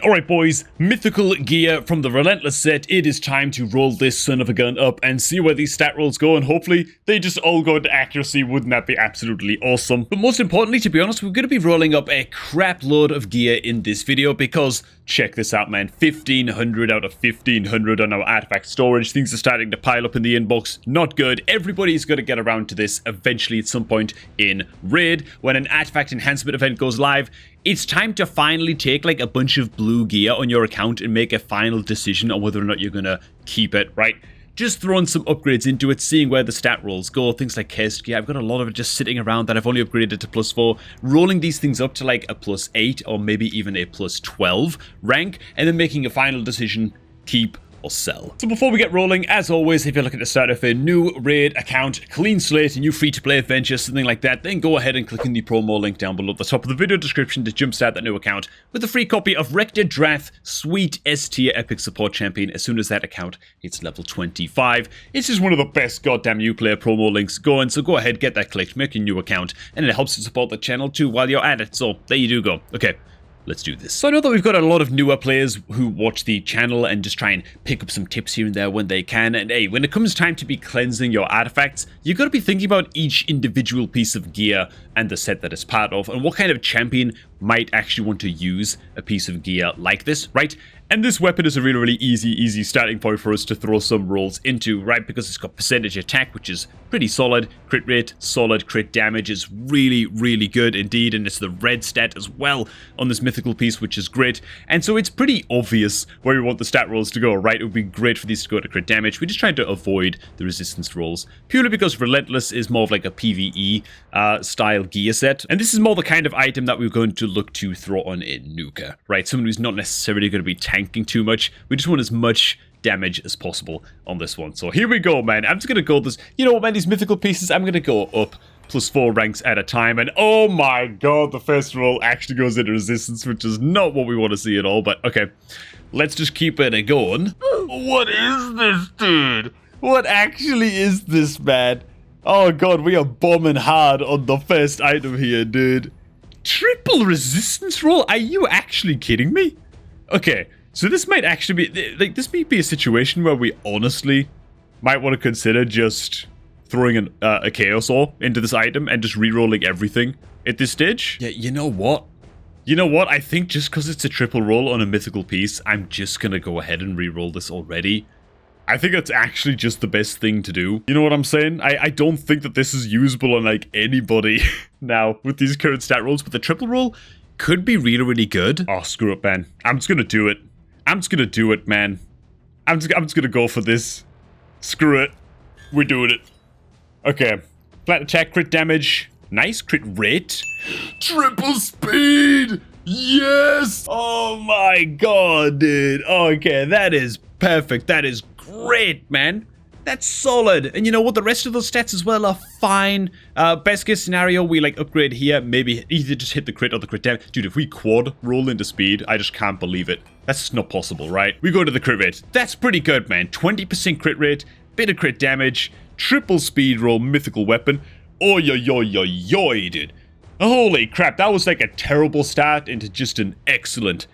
Alright boys, mythical gear from the Relentless set. It is time to roll this son of a gun up and see where these stat rolls go, and hopefully they just all go into accuracy. Wouldn't that be absolutely awesome? But most importantly, to be honest, we're going to be rolling up a crap load of gear in this video because, check this out man, 1500 out of 1500 on our artifact storage. Things are starting to pile up in the inbox. Not good. Everybody's going to get around to this eventually at some point in Raid. When an artifact enhancement event goes live, it's time to finally take like a bunch of blue gear on your account and make a final decision on whether or not you're gonna keep it, right? Just throwing some upgrades into it, seeing where the stat rolls go, things like cursed gear. I've got a lot of it just sitting around that I've only upgraded to +4, rolling these things up to like a +8 or maybe even a +12 rank, and then making a final decision, keep or sell. So before we get rolling, as always, if you're looking to start off a new Raid account, clean slate, a new free-to-play adventure, something like that, then go ahead and click in the promo link down below at the top of the video description to jumpstart that new account with a free copy of Rector Drath, sweet S-tier epic support champion as soon as that account hits level 25. It's just one of the best goddamn Uplayer promo links going, so go ahead, get that clicked, make your new account, and it helps to support the channel too while you're at it, so there you do go. Okay. Let's do this. So I know that we've got a lot of newer players who watch the channel and just try and pick up some tips here and there when they can. And hey, when it comes time to be cleansing your artifacts, you've got to be thinking about each individual piece of gear and the set that it's part of, and what kind of champion might actually want to use a piece of gear like this, right? And this weapon is a really, really easy starting point for us to throw some rolls into, right? Because it's got percentage attack, which is pretty solid. Crit rate, solid. Crit damage is really, really good indeed. And it's the red stat as well on this mythical piece, which is great. And so it's pretty obvious where we want the stat rolls to go, right? It would be great for these to go to crit damage. We're just trying to avoid the resistance rolls, purely because Relentless is more of like a PvE style gear set. And this is more the kind of item that we're going to look to throw on in Nuka, right? Someone who's not necessarily going to be tanking too much. We just want as much damage as possible on this one. So here we go, man. I'm just going to go this, you know what, man, these mythical pieces, I'm going to go up +4 ranks at a time. And oh my god, the first roll actually goes into resistance, which is not what we want to see at all. But okay, let's just keep it going. What is this, dude? What actually is this, man? Oh god, we are bombing hard on the first item here, dude. Triple resistance roll? Are you actually kidding me? Okay, so this might actually be, like, this might be a situation where we honestly might want to consider just throwing a Chaos Ore into this item and just re-rolling everything at this stage. Yeah, you know what? You know what? I think just because it's a triple roll on a mythical piece, I'm just going to go ahead and re-roll this already. I think that's actually just the best thing to do. You know what I'm saying? I don't think that this is usable on, like, anybody now with these current stat rolls, but the triple roll could be really, really good. Oh, screw it, man. I'm just gonna do it. I'm just gonna do it, man. I'm just gonna go for this. Screw it. We're doing it. Okay. Flat attack, crit damage. Nice crit rate. Triple speed! Yes! Oh my god, dude. Okay, that is perfect. That is great, man. That's solid. And you know what? The rest of those stats as well are fine. Best case scenario, we like upgrade here. Maybe either just hit the crit or the crit damage. Dude, if we quad roll into speed, I just can't believe it. That's just not possible, right? We go to the crit rate. That's pretty good, man. 20% crit rate, bit of crit damage, triple speed roll, mythical weapon. Oh, yo, dude. Holy crap, that was like a terrible start into just an excellent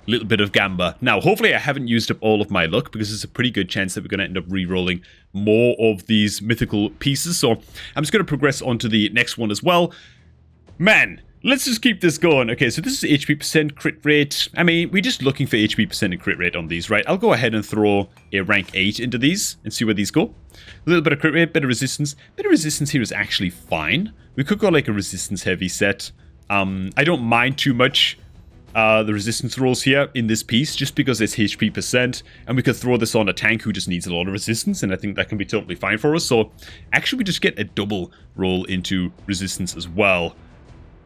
little bit of gamba. Now, hopefully I haven't used up all of my luck, because there's a pretty good chance that we're going to end up re-rolling more of these mythical pieces. So I'm just going to progress on to the next one as well. Man, let's just keep this going. Okay, so this is HP percent, crit rate. I mean, we're just looking for HP percent and crit rate on these, right? I'll go ahead and throw a rank 8 into these and see where these go. A little bit of crit rate, bit of resistance. Bit of resistance here is actually fine. We could go like a resistance heavy set. I don't mind too much the resistance rolls here in this piece, just because it's HP percent, and we could throw this on a tank who just needs a lot of resistance, and I think that can be totally fine for us. So actually we just get a double roll into resistance as well.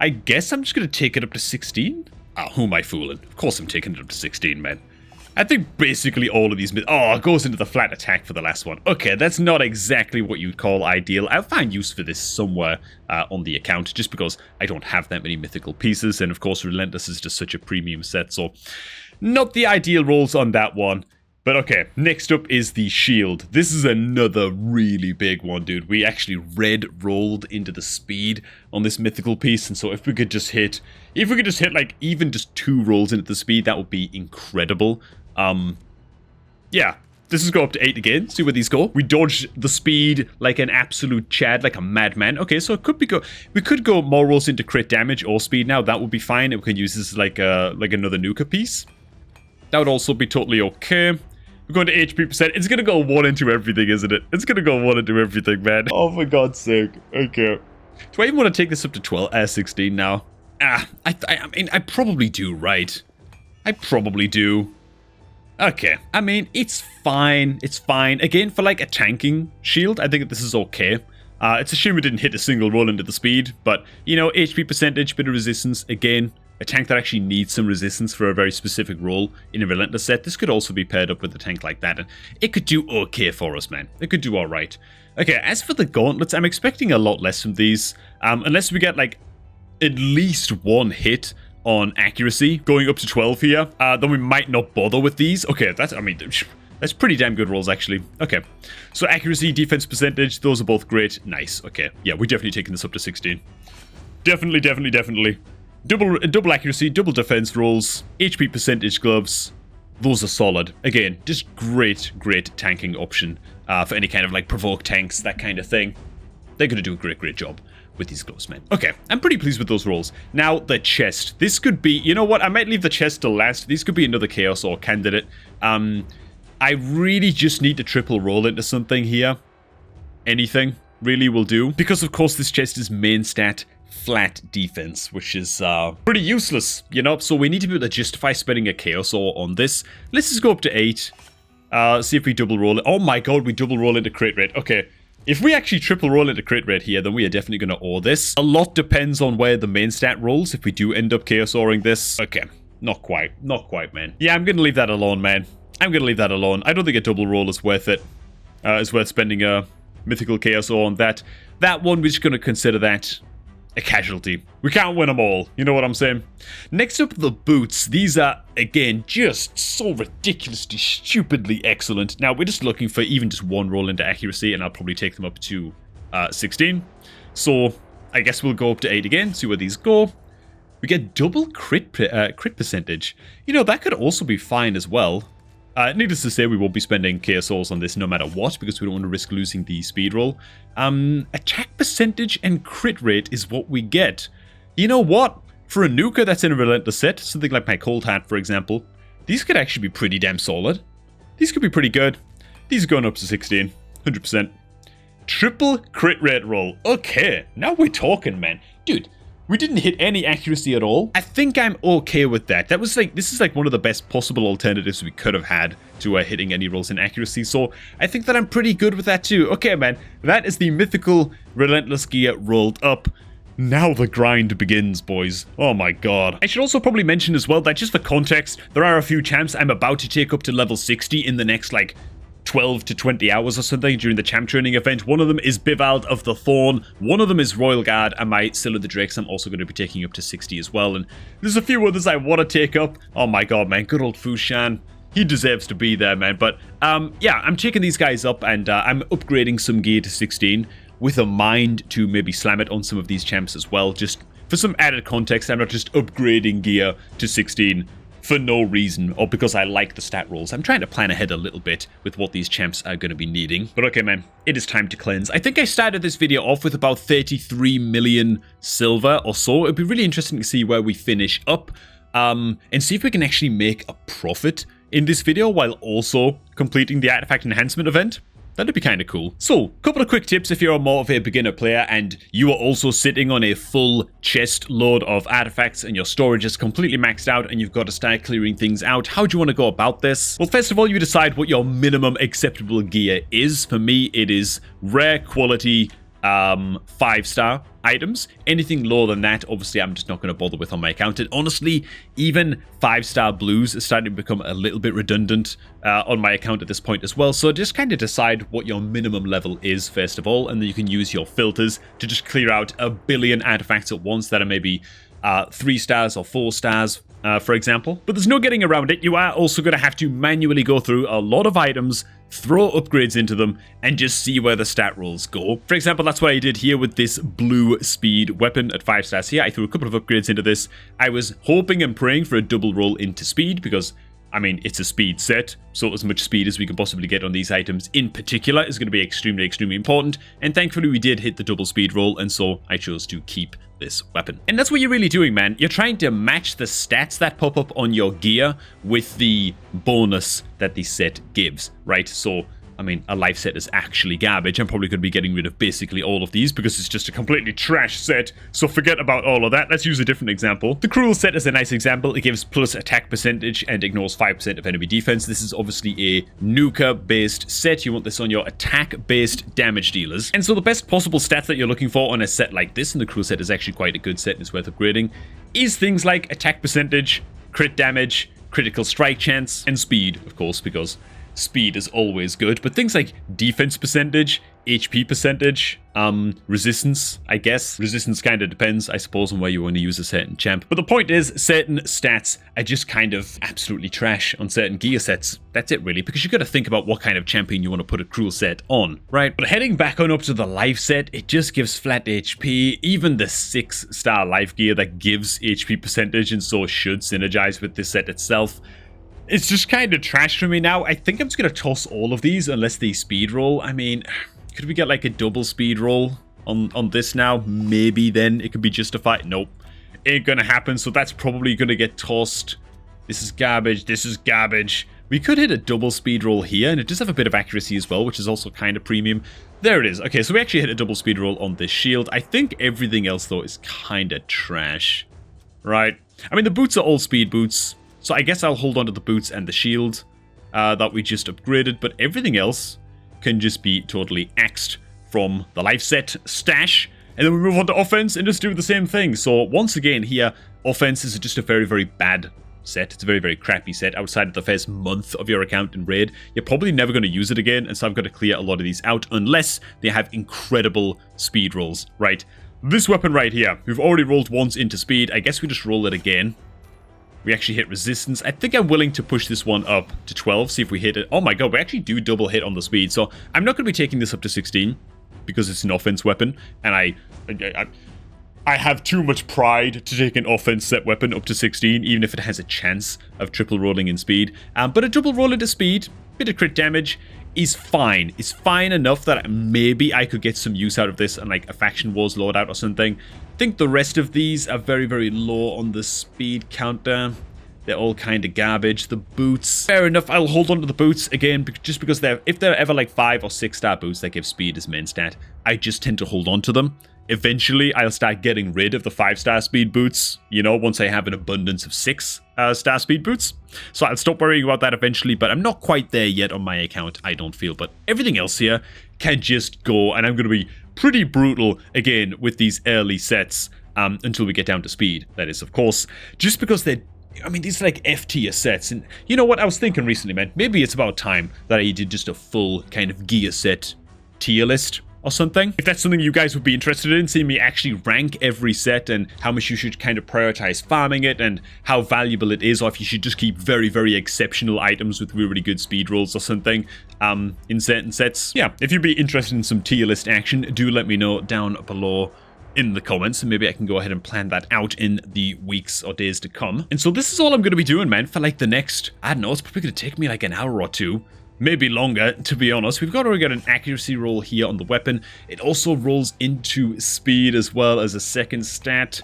I guess I'm just going to take it up to 16. Oh, who am I fooling? Of course I'm taking it up to 16, man. I think basically all of these... Oh, it goes into the flat attack for the last one. Okay, that's not exactly what you'd call ideal. I'll find use for this somewhere on the account, just because I don't have that many mythical pieces, and of course Relentless is just such a premium set, so not the ideal rolls on that one. But okay, next up is the shield. This is another really big one, dude. We actually red rolled into the speed on this mythical piece, and so if we could just hit like even just 2 rolls into the speed, that would be incredible. Yeah. This is go up to 8 again. See where these go. We dodged the speed like an absolute Chad, like a madman. Okay, so it could be we could go more rolls into crit damage or speed now. That would be fine. We can use this as like another Nuka piece. That would also be totally okay. We're going to HP percent. It's gonna go 1 into everything, isn't it? It's gonna go 1 into everything, man. Oh, for God's sake. Okay. Do I even want to take this up to 16 now? I mean, I probably do, right? I probably do. Okay, I mean, it's fine. It's fine. Again, for like a tanking shield, I think this is okay. It's a shame we didn't hit a single roll into the speed, but, you know, HP percentage, bit of resistance. Again, a tank that actually needs some resistance for a very specific role in a Relentless set. This could also be paired up with a tank like that, and it could do okay for us, man. It could do alright. Okay, as for the gauntlets, I'm expecting a lot less from these, unless we get, like, at least 1 hit on accuracy, going up to 12 here, then we might not bother with these. Okay, that's pretty damn good rolls, actually. Okay, so accuracy, defense percentage, those are both great. Nice, okay. Yeah, we're definitely taking this up to 16. Definitely. Double accuracy, double defense rolls, HP percentage gloves. Those are solid. Again, just great tanking option for any kind of, like, provoke tanks, that kind of thing. They're going to do a great job with these gloves, man. Okay, I'm pretty pleased with those rolls. Now, the chest. This could be... You know what? I might leave the chest till last. These could be another Chaos Ore candidate. I really just need to triple roll into something here. Anything really will do. Because, of course, this chest is main stat flat defense, which is pretty useless, you know? So we need to be able to justify spending a Chaos Ore on this. Let's just go up to 8. See if we double roll it. Oh my god, we double roll into crit rate. Okay. If we actually triple roll into crit rate here, then we are definitely going to ore this. A lot depends on where the main stat rolls if we do end up Chaos Oring this. Okay, not quite, man. Yeah, I'm going to leave that alone, man. I'm going to leave that alone. I don't think a double roll is worth it. It's worth spending a mythical Chaos Ore on that. That one, we're just going to consider that a casualty. We can't win them all. You know what I'm saying? Next up, the boots. These are, again, just so ridiculously, stupidly excellent. Now, we're just looking for even just 1 roll into accuracy, and I'll probably take them up to 16. So, I guess we'll go up to 8 again, see where these go. We get double crit percentage. You know, that could also be fine as well. Needless to say, we won't be spending Chaos Ores on this no matter what, because we don't want to risk losing the speed roll. Attack percentage and crit rate is what we get. You know what? For a Nuka that's in a Relentless set, something like my Cold Hat, for example, these could actually be pretty damn solid. These could be pretty good. These are going up to 16, 100%. Triple crit rate roll. Okay, now we're talking, man. Dude, we didn't hit any accuracy at all. I think I'm okay with that. This is like one of the best possible alternatives we could have had to hitting any rolls in accuracy. So I think that I'm pretty good with that too. Okay, man. That is the mythical Relentless gear rolled up. Now the grind begins, boys. Oh my god. I should also probably mention as well that just for context, there are a few champs I'm about to take up to level 60 in the next, like, 12 to 20 hours or something during the champ training event. One of them is Bivald of the Thorn, one of them is Royal Guard, and my Scylla the Drakes I'm also going to be taking up to 60 as well, and there's a few others I want to take up. Oh my god, man, good old Fushan. He deserves to be there, man. But, yeah, I'm taking these guys up, and I'm upgrading some gear to 16 with a mind to maybe slam it on some of these champs as well. Just for some added context, I'm not just upgrading gear to 16 for no reason, or because I like the stat rolls. I'm trying to plan ahead a little bit with what these champs are going to be needing. But okay, man, it is time to cleanse. I think I started this video off with about 33 million silver or so. It'd be really interesting to see where we finish up, and see if we can actually make a profit in this video while also completing the artifact enhancement event. That'd be kind of cool. So, couple of quick tips if you're more of a beginner player and you are also sitting on a full chest load of artifacts and your storage is completely maxed out and you've got to start clearing things out. How do you want to go about this? Well, first of all, you decide what your minimum acceptable gear is. For me, it is rare quality 5-star items. Anything lower than that, obviously, I'm just not going to bother with on my account. And honestly, even 5-star blues is starting to become a little bit redundant on my account at this point as well. So just kind of decide what your minimum level is, first of all, and then you can use your filters to just clear out a billion artifacts at once that are maybe 3 stars or 4 stars. for example. But there's no getting around it. You are also going to have to manually go through a lot of items, throw upgrades into them, and just see where the stat rolls go. For example, that's what I did here with this blue speed weapon at 5 stars here. I threw a couple of upgrades into this. I was hoping and praying for a double roll into speed because, I mean, it's a speed set, so as much speed as we can possibly get on these items in particular is going to be extremely, extremely important. And thankfully we did hit the double speed roll, and so I chose to keep this weapon. And that's what you're really doing, man. You're trying to match the stats that pop up on your gear with the bonus that the set gives, right? So, I mean, a life set is actually garbage. I'm probably going to be getting rid of basically all of these because it's just a completely trash set. So forget about all of that. Let's use a different example. The Cruel set is a nice example. It gives plus attack percentage and ignores 5% of enemy defense. This is obviously a nuker-based set. You want this on your attack-based damage dealers. And so the best possible stats that you're looking for on a set like this, and the Cruel set is actually quite a good set and it's worth upgrading, is things like attack percentage, crit damage, critical strike chance, and speed, of course, because speed is always good, but things like defense percentage, HP percentage, resistance, I guess. Resistance kind of depends, I suppose, on where you want to use a certain champ. But the point is, certain stats are just kind of absolutely trash on certain gear sets. That's it, really, because you got to think about what kind of champion you want to put a Cruel set on, right? But heading back on up to the life set, it just gives flat HP. Even the 6-star life gear that gives HP percentage and so should synergize with this set itself, it's just kind of trash for me now. I think I'm just going to toss all of these unless they speed roll. I mean, could we get like a double speed roll on this now? Maybe then it could be justified. Nope. Ain't going to happen, so that's probably going to get tossed. This is garbage. This is garbage. We could hit a double speed roll here, and it does have a bit of accuracy as well, which is also kind of premium. There it is. Okay, so we actually hit a double speed roll on this shield. I think everything else, though, is kind of trash. Right? I mean, the boots are all speed boots. So I guess I'll hold on to the boots and the shield that we just upgraded, but everything else can just be totally axed from the life set stash. And then we move on to offense and just do the same thing. So once again here, offense is just a very, very bad set. It's a very, very crappy set. Outside of the first month of your account in Raid, you're probably never going to use it again, and so I've got to clear a lot of these out unless they have incredible speed rolls, right? This weapon right here, we've already rolled once into speed. I guess we just roll it again. We actually hit resistance. I think I'm willing to push this one up to 12, see if we hit it. Oh my god, we actually do double hit on the speed. So I'm not going to be taking this up to 16 because it's an offense weapon. And I have too much pride to take an offense set weapon up to 16, even if it has a chance of triple rolling in speed. But a double roll into speed, bit of crit damage, is fine. It's fine enough that maybe I could get some use out of this and like a Faction Wars loadout or something. I think the rest of these are very, very low on the speed counter. They're all kind of garbage. The boots, fair enough. I'll hold on to the boots again, just because if they're ever like 5 or 6-star boots that give speed as main stat, I just tend to hold on to them. Eventually, I'll start getting rid of the 5-star speed boots, you know, once I have an abundance of 6-star speed boots. So I'll stop worrying about that eventually, but I'm not quite there yet on my account, I don't feel. But everything else here can just go, and I'm going to be pretty brutal, again, with these early sets until we get down to speed. That is, of course, just because they're, I mean, these are like F-tier sets. And you know what? I was thinking recently, man, maybe it's about time that I did just a full kind of gear set tier list or something. If that's something you guys would be interested in, seeing me actually rank every set and how much you should kind of prioritize farming it and how valuable it is, or if you should just keep very, very exceptional items with really, really good speed rolls or something in certain sets. Yeah, if you'd be interested in some tier list action, do let me know down below in the comments, and maybe I can go ahead and plan that out in the weeks or days to come. And so this is all I'm going to be doing, man, for like the next, I don't know, it's probably going to take me like an hour or two. Maybe longer, to be honest. We've already got an accuracy roll here on the weapon. It also rolls into speed as well as a second stat.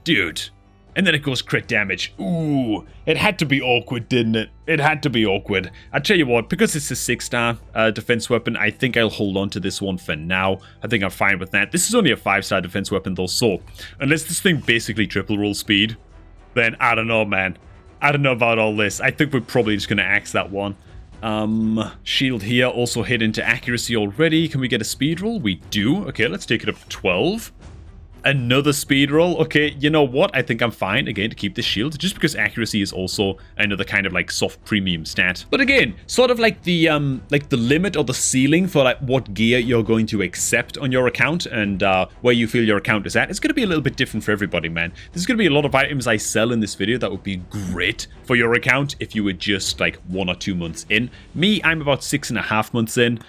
Dude. And then it goes crit damage. Ooh. It had to be awkward, didn't it? It had to be awkward. I tell you what, because it's a 6-star defense weapon, I think I'll hold on to this one for now. I think I'm fine with that. This is only a 5-star defense weapon though, so unless this thing basically triple roll speed, then I don't know, man. I don't know about all this. I think we're probably just going to axe that one. Shield here also hit into accuracy already. Can we get a speed roll? We do. Okay, let's take it up to 12. another speed roll. Okay, you know what? I think I'm fine, again, to keep this shield, just because accuracy is also another kind of like soft premium stat. But again, sort of like the limit or the ceiling for like what gear you're going to accept on your account and where you feel your account is at, it's going to be a little bit different for everybody, man. There's going to be a lot of items I sell in this video that would be great for your account if you were just like 1 or 2 months in. Me, I'm about 6.5 months in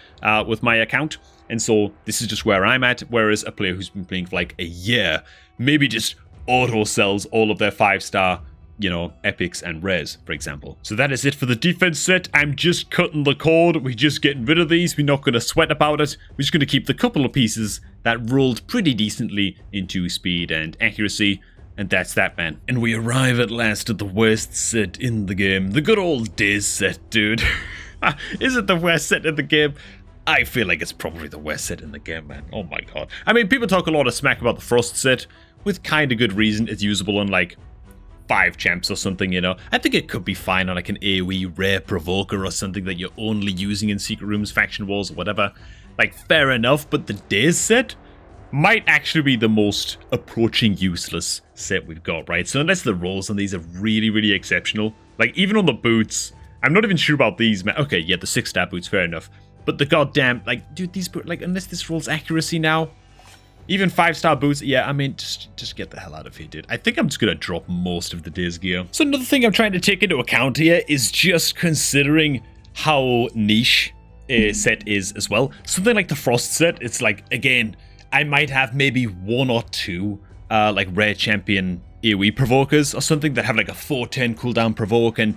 with my account. And so this is just where I'm at, whereas a player who's been playing for like a year maybe just auto sells all of their 5-star, you know, epics and rares, for example. So that is it for the defense set. I'm just cutting the cord. We're just getting rid of these. We're not going to sweat about it. We're just going to keep the couple of pieces that rolled pretty decently into speed and accuracy. And that's that, man. And we arrive at last at the worst set in the game. The good old Daze set, dude. Is it the worst set in the game? I feel like it's probably the worst set in the game, man. Oh my god. I mean, people talk a lot of smack about the Frost set, with kind of good reason. It's usable on like 5 champs or something, you know. I think it could be fine on like an AoE rare provoker or something that you're only using in secret rooms, faction wars, or whatever. Like, fair enough, but the Daze set might actually be the most approaching useless set we've got, right? So unless the rolls on these are really, really exceptional, like even on the boots, I'm not even sure about these, man. Okay, yeah, the 6-star boots, fair enough. But the goddamn, like, dude, these, like, unless this rolls accuracy now, even 5-star boots, yeah, I mean, just get the hell out of here, dude. I think I'm just gonna drop most of the Daze gear. So another thing I'm trying to take into account here is just considering how niche a set is as well. Something like the Frost set, it's like, again, I might have maybe 1 or 2, like, rare champion AoE provokers or something that have, like, a 410 cooldown provoke, and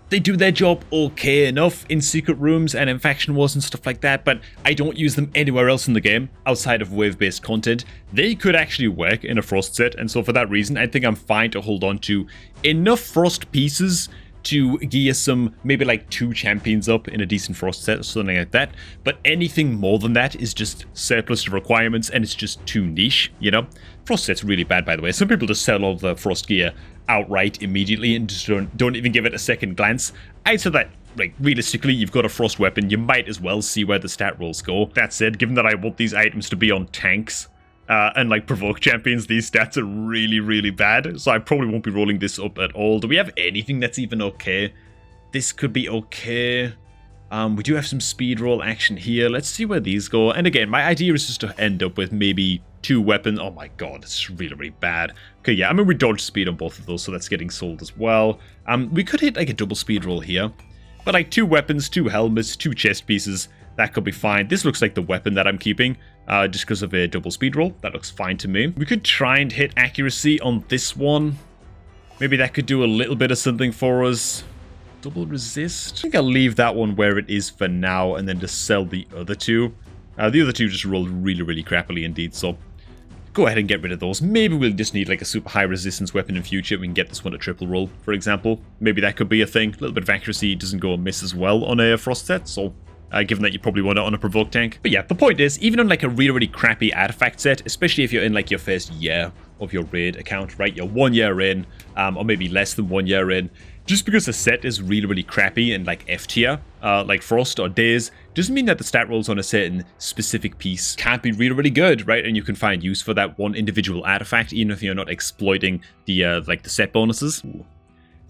they do their job okay enough in secret rooms and in faction wars and stuff like that, but I don't use them anywhere else in the game outside of wave-based content. They could actually work in a Frost set, and so for that reason, I think I'm fine to hold on to enough Frost pieces to gear some, maybe like 2 champions up in a decent Frost set or something like that. But anything more than that is just surplus to requirements and it's just too niche, you know? Frost set's really bad, by the way. Some people just sell all the Frost gear outright immediately and just don't even give it a second glance. I'd say that, like, realistically, you've got a Frost weapon, you might as well see where the stat rolls go. That said, given that I want these items to be on tanks, and like provoke champions, these stats are really, really bad. So I probably won't be rolling this up at all. Do we have anything that's even okay? This could be okay. We do have some speed roll action here. Let's see where these go. And again, my idea is just to end up with maybe 2 weapons. Oh my god, it's really, really bad. Okay, yeah, I mean, we dodged speed on both of those, so that's getting sold as well. We could hit like a double speed roll here. But like 2 weapons, 2 helmets, 2 chest pieces, that could be fine. This looks like the weapon that I'm keeping, just because of a double speed roll. That looks fine to me. We could try and hit accuracy on this one. Maybe that could do a little bit of something for us. Double resist. I think I'll leave that one where it is for now and then just sell the other 2. The other 2 just rolled really, really crappily indeed, so go ahead and get rid of those. Maybe we'll just need like a super high resistance weapon in future. We can get this one a triple roll, for example. Maybe that could be a thing. A little bit of accuracy doesn't go amiss as well on a Frost set, so given that you probably want it on a provoke tank. But yeah, the point is, even on like a really, really crappy artifact set, especially if you're in like your first year of your raid account, right? You're 1 year in, or maybe less than 1 year in. Just because the set is really, really crappy and like F tier, like Frost or Daze, doesn't mean that the stat rolls on a certain specific piece can't be really, really good, right? And you can find use for that one individual artifact, even if you're not exploiting the like the set bonuses. Ooh.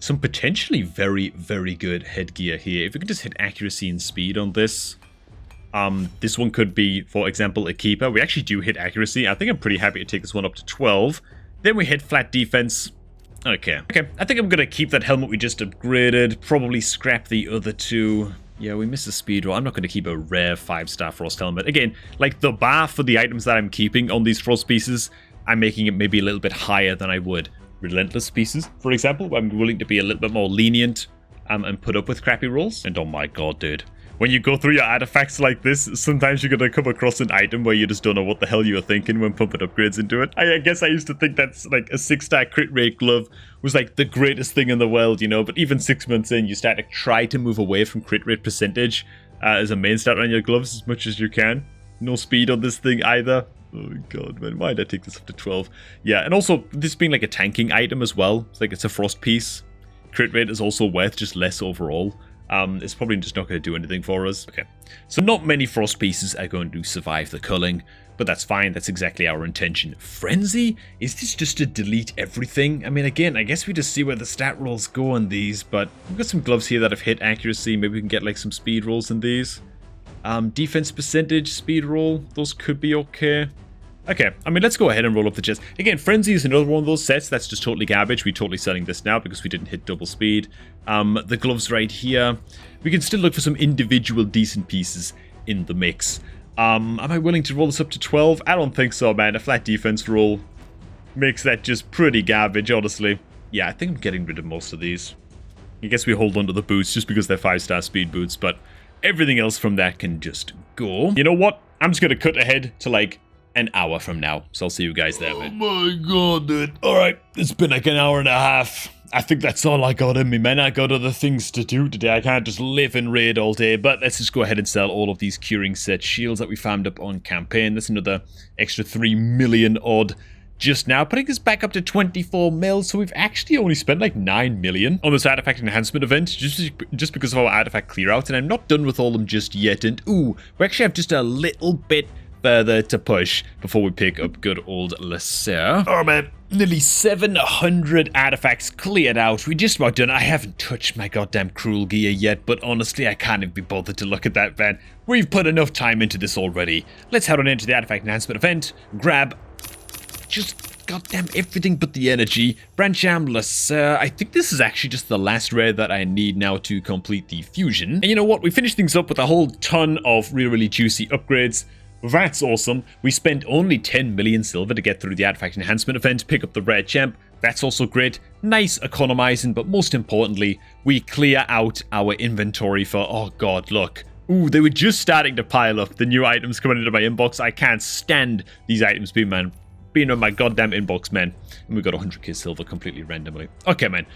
Some potentially very, very good headgear here. If we can just hit accuracy and speed on this. This one could be, for example, a keeper. We actually do hit accuracy. I think I'm pretty happy to take this one up to 12. Then we hit flat defense. Okay, I think I'm going to keep that helmet we just upgraded. Probably scrap the other 2. Yeah, we missed a speed roll. I'm not going to keep a rare 5-star Frost helmet. Again, like the bar for the items that I'm keeping on these Frost pieces, I'm making it maybe a little bit higher than I would Relentless pieces, for example. I'm willing to be a little bit more lenient and put up with crappy rolls. And oh my god, dude. When you go through your artifacts like this, sometimes you're going to come across an item where you just don't know what the hell you were thinking when pumping upgrades into it. I guess I used to think that's like a 6-star crit rate glove was like the greatest thing in the world, you know, but even 6 months in, you start to try to move away from crit rate percentage as a main stat on your gloves as much as you can. No speed on this thing either. Oh god, man, why did I take this up to 12? Yeah, and also, this being like a tanking item as well. It's like it's a Frost piece. Crit rate is also worth just less overall. It's probably just not going to do anything for us. Okay, so not many frost pieces are going to survive the culling, but that's fine. That's exactly our intention. Frenzy? Is this just to delete everything? I mean, again, I guess we just see where the stat rolls go on these, but we've got some gloves here that have hit accuracy. Maybe we can get like some speed rolls in these. Defense percentage, speed roll, those could be okay. Okay, I mean, let's go ahead and roll up the chest. Again, Frenzy is another one of those sets that's just totally garbage. We're totally selling this now because we didn't hit double speed. The gloves right here. We can still look for some individual decent pieces in the mix. Am I willing to roll this up to 12? I don't think so, man. A flat defense roll makes that just pretty garbage, honestly. Yeah, I think I'm getting rid of most of these. I guess we hold on to the boots just because they're 5-star speed boots, but everything else from that can just go. You know what? I'm just going to cut ahead to like an hour from now. So I'll see you guys there, man. Oh my god, dude. Alright, it's been like an hour and a half. I think that's all I got in me, man. I got other things to do today. I can't just live and raid all day. But let's just go ahead and sell all of these curing set shields that we farmed up on campaign. That's another extra 3 million odd just now, putting us back up to 24 mil. So we've actually only spent like 9 million on this artifact enhancement event just because of our artifact clear out. And I'm not done with all of them just yet. And ooh, we actually have just a little bit further to push before we pick up good old Lasser. Oh man, nearly 700 artifacts cleared out. We just about done. I haven't touched my goddamn cruel gear yet, but honestly, I can't even be bothered to look at that, man. We've put enough time into this already. Let's head on into the artifact enhancement event, grab just goddamn everything but the energy. Brancham Lasser. I think this is actually just the last rare that I need now to complete the fusion. And you know what? We finished things up with a whole ton of really juicy upgrades. That's awesome. We spent only 10 million silver to get through the artifact enhancement event, pick up the rare champ. That's also great. Nice economizing, but most importantly, we clear out our inventory for, oh god, look. Ooh, they were just starting to pile up, the new items coming into my inbox. I can't stand these items being on my goddamn inbox, man. And we got 100k silver completely randomly. Okay, man.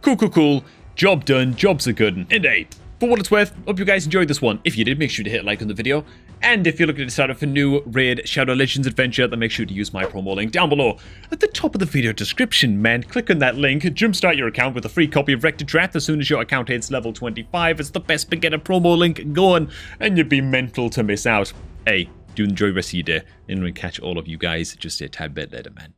Cool. Job done. Jobs are good. And hey, for what it's worth, hope you guys enjoyed this one. If you did, make sure to hit like on the video. And if you're looking to start up a new raid Shadow Legends adventure, then make sure to use my promo link down below at the top of the video description, man. Click on that link, jumpstart your account with a free copy of Rector Draft as soon as your account hits level 25. It's the best beginner promo link going, and you'd be mental to miss out. Hey, do enjoy the rest of your day, and we'll catch all of you guys just a tad bit later, man.